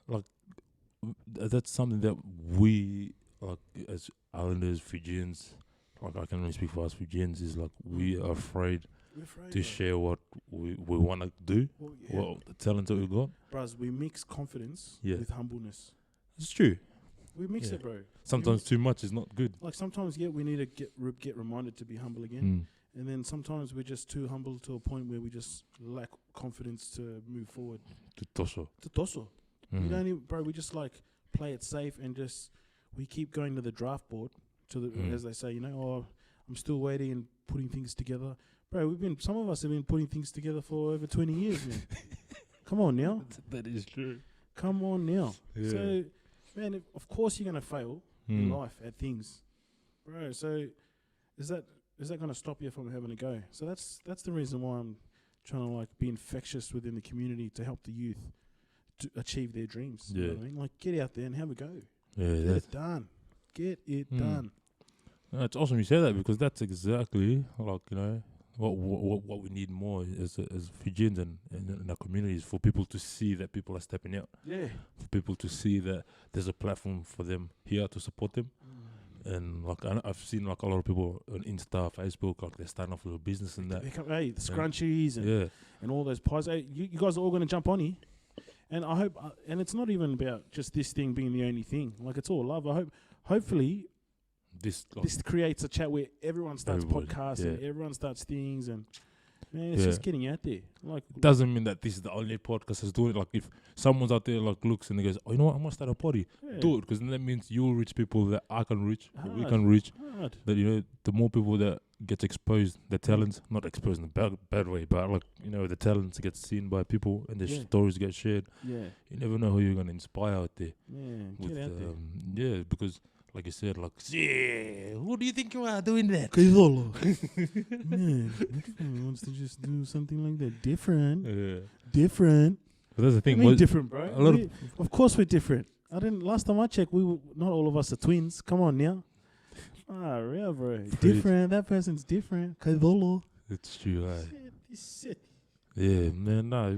like, that's something that we, like, as Islanders, Fijians, like, I can only speak for us Fijians, is like we are afraid We're afraid, to bro. share what we want to do, Well, yeah. what the talent that we got. Bros, we mix confidence Yeah. with humbleness. It's true. We mix Yeah. it, bro. Sometimes too much is not good. Like sometimes, yeah, we need to get reminded to be humble again. Mm. And then sometimes we're just too humble to a point where we just lack confidence to move forward. To Toso. To tosso. We Mm. don't even, bro, we just like play it safe and just, we keep going to the draft board, to the, as they say, you know, oh, I'm still waiting and putting things together. Bro, some of us have been putting things together for over 20 years, man. Come on now. That is true. Come on now. Yeah. So, man, of course you're going to fail in life at things. Bro, so is that going to stop you from having a go? So that's the reason why I'm trying to like be infectious within the community to help the youth to achieve their dreams. You know what I mean? Like, get out there and have a go. Yeah, Get that's it done. Get it done. No, it's awesome you say that because that's exactly like, you know, what we need more as Fijians and in our communities, for people to see that people are stepping out, Yeah. for people to see that there's a platform for them here to support them. And like I've seen like a lot of people on Insta, Facebook, like they're starting off a little business and that. Hey, the scrunchies and, Yeah, and all those pies. Hey, you guys are all going to jump on here. And I hope, and it's not even about just this thing being the only thing. Like, it's all love. Hopefully, this creates a chat where everyone starts Everybody, podcasts and yeah. everyone starts things, and man, it's Yeah. just getting out there. Like, doesn't mean that this is the only podcast that's doing it. Like if someone's out there like looks and they goes, oh, you know what, I must start a party. yeah, Do it, because then that means you'll reach people that I can reach, or we Hard. can reach. hard. That, you know, the more people that gets exposed, the talents, not exposed in a bad way, but like, you know, the talents get seen by people and the Yeah. stories get shared. Yeah, You never know who you're gonna inspire out there. man, With, get out there. yeah, because like you said, like, yeah, who do you think you are doing that? Man, which one wants to just do something like that? Different. Yeah, Different. but that's the I thing. mean, most- different, bro. a lot Of course we're different. Last time I checked, not all of us are twins. Come on now. Yeah, bro. Preach. Different. That person's different. Kadolo. it's true, right? Shit. Yeah, man. Nah,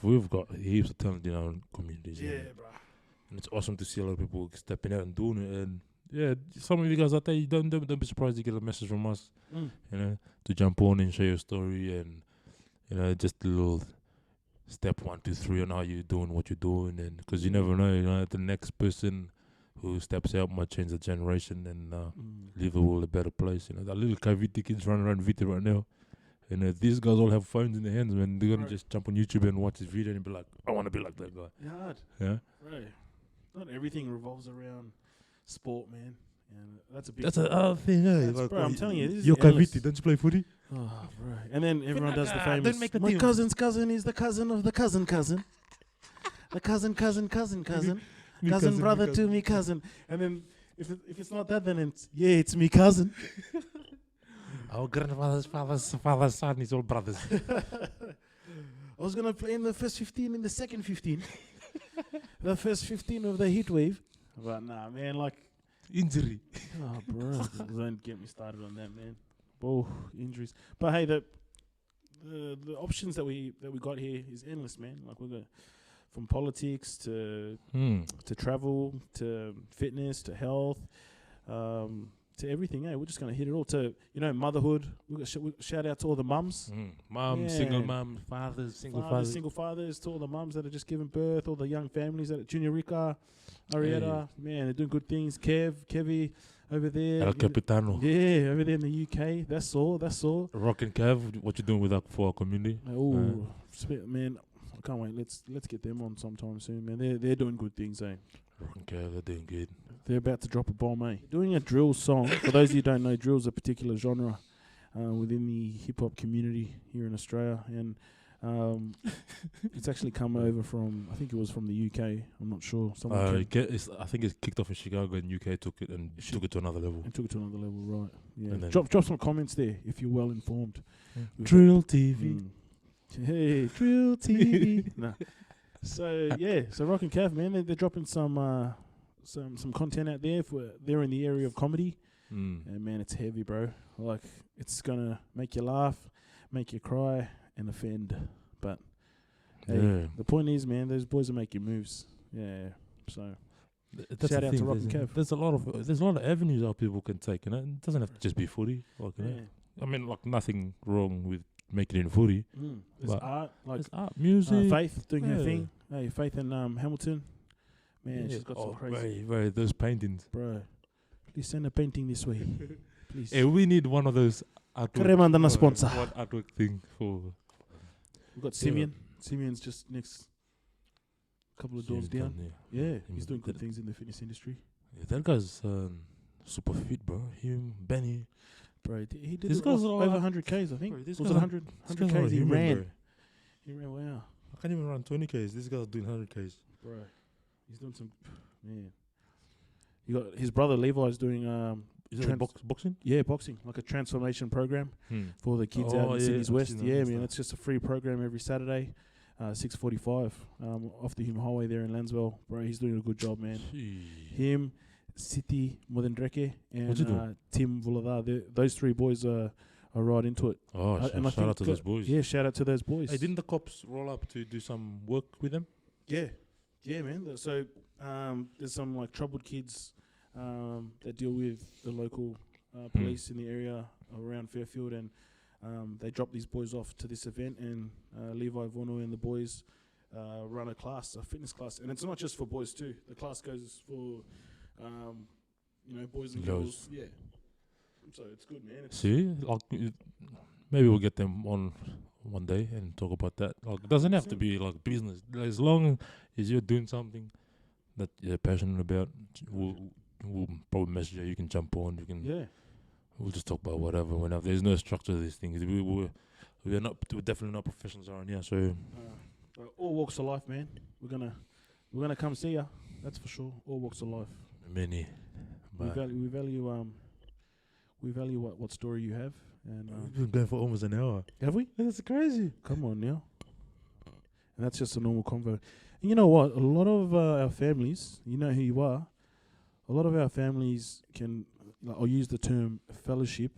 we've got heaps of talent in our communities. Yeah, man. bro. And it's awesome to see a lot of people stepping out and doing it. And yeah, some of you guys out there, you don't be surprised to get a message from us. Mm. You know, to jump on and share your story, and you know, just a little step 1, 2, 3 on how you're doing what you're doing, and because you never know, you know, the next person who steps out might change the generation and leave the world a better place. You know, the little Kaviti kids running around Viti right now. And these guys all have phones in their hands, man. They're gonna Right. just jump on YouTube and watch this video and be like, I want to be like that guy. Yeah, hard. Yeah, Right. Not everything revolves around sport, man. And that's a big. that's another thing. Eh? That's- bro, I'm telling you, this is You're endless. Kaviti, don't you play footy? Oh, bro. And then everyone does the Don't famous. make the My team." cousin's cousin is the cousin of the cousin cousin. The cousin cousin brother to me cousin. And then if it's not that, then it's me cousin. Our grandfather's father's son is all brothers. I was gonna play in the first 15, in the second 15, the first 15 of the heat wave. But nah, man, like, Injury. oh, bro, don't get me started on that, man. Oh, injuries. But hey, the options that we got here is endless, man. Like, we got from politics to travel to fitness to health, to everything. We're just gonna hit it all. To, you know, motherhood. We got shout out to all the mums. Mom, Yeah. single mom, fathers, single fathers. Single fathers, to all the mums that are just giving birth, all the young families that Junior Rika, Arietta, man, they're doing good things. Kevy over there. El Capitano. Yeah, over there in the UK. That's all. Rock and Cav, what you doing with that for our community? Oh, man, I can't wait. Let's get them on sometime soon, man. They're doing good things, eh? Rock and Cav, they're doing good. They're about to drop a bomb, eh? Doing a drill song. For those of you who don't know, drill's a particular genre within the hip hop community here in Australia, and it's actually come over from, I think it was from the UK. I'm not sure. Someone I think it's kicked off in Chicago and UK took it and took it to another level. and took it to another level, right? Yeah. And then- Drop some comments there if you're well informed. Drill TV. Hey, Drill TV. Nah. So yeah, so Rock and Cav, man, they're dropping some content out there. They're in the area of comedy, and man, it's heavy, bro. Like, it's gonna make you laugh, make you cry, and offend. But Hey, Yeah. the point is, man, those boys are making moves. Yeah. So That's shout the out to thing, Rock and there's- Kev. There's a lot of avenues how people can take, you know. It doesn't have to just be footy. Like, you know. Yeah. I mean, like nothing wrong with making it in footy. There's But art, like There's art, music. Faith doing her yeah. thing. Hey, Faith and Hamilton. Man, Yeah. she's got some crazy. Very, very, those paintings. Bro, please send a painting this way. Please. Hey, we need one of those artwork. Crema na sponsor. One artwork thing for. We've got Yeah. Simeon. Simeon's just next couple of doors down. Yeah, he's doing good that, things in the fitness industry. Yeah, that guy's super fit, bro. Him, Benny. Bro, he did This it guy's over all- 100 Ks, I think. Bro, this Was guy's it a- 100? This 100 guy's not Ks, he human, ran. bro. He ran, wow. I can't even run 20 Ks. This guy's doing 100 Ks. Bro, he's doing some, man. You got his brother Levi's doing, Is that Trans- boxing? yeah, boxing, like a transformation program Hmm. for the kids Oh, out in yeah, Sydney's I've West. seen that Yeah, and man, stuff. it's just a free program every Saturday, 6:45, off the Hume Highway there in Lanswell. Bro, he's doing a good job, man. Him, Siti Modendreke, What's he and doing? Tim Vuladar. Those three boys are right into it. Oh, And I shout out think to those boys. Yeah, shout out to those boys. Hey, didn't the cops roll up to do some work with them? Yeah, man. So there's some like troubled kids that deal with the local police in the area around Fairfield, and they drop these boys off to this event, and Levi Vono and the boys run a fitness class, and it's not just for boys too. The class goes for boys and girls. Yeah. So it's good, man. See, like maybe we'll get them on one day and talk about that. Like, it doesn't have to be like business. As long as you're doing something that you're passionate about, we'll probably message you. You can jump on. You can. Yeah. We'll just talk about whatever. Whenever there's no structure to these things, we're definitely not professionals around here. So All walks of life, man. We're gonna come see ya. That's for sure. All walks of life. many. We But value what story you have, and we've been going for almost an hour. have we? That's crazy. Come on now. And that's just a normal convo. And you know what? A lot of our families, you know who you are. A lot of our families can, I'll use the term fellowship.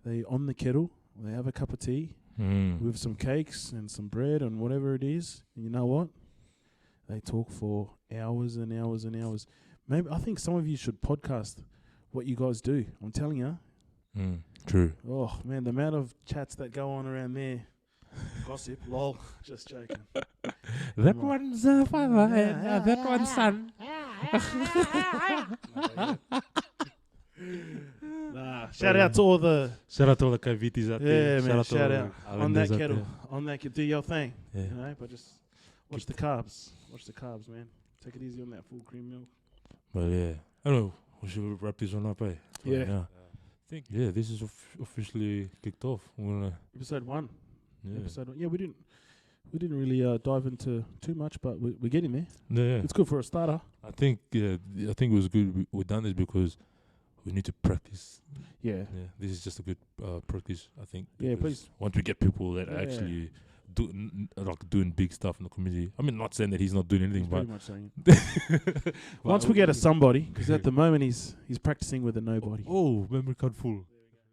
They on the kettle. They have a cup of tea with some cakes and some bread and whatever it is. And you know what? They talk for hours and hours and hours. Maybe I think some of you should podcast what you guys do. I'm telling you. True. Oh man, the amount of chats that go on around there. Gossip, lol. Just joking. That Come on. one's father and that one's son. Shout out to all the Shout out to all the Kavitis out there. man. to Shout all out the on that Islanders out kettle. there. On that kettle, do your thing. Yeah. You know, but just watch the carbs. Watch the carbs, man. Take it easy on that full cream milk. But yeah, I don't know. We should wrap this one up, eh? But Yeah. I think this is officially kicked off. We're gonna Episode 1. yeah. Episode 1. Yeah, we didn't really dive into too much, but we're getting there. Yeah. It's good for a starter. I think it was good. We done this because we need to practice. Yeah. Yeah, this is just a good practice. I think. Yeah, because please. Once we get people that are Yeah. actually doing big stuff in the community. I mean, not saying that he's not doing anything, He's but pretty much saying. Once we get a somebody, because at the moment he's practicing with a nobody. oh, memory card full.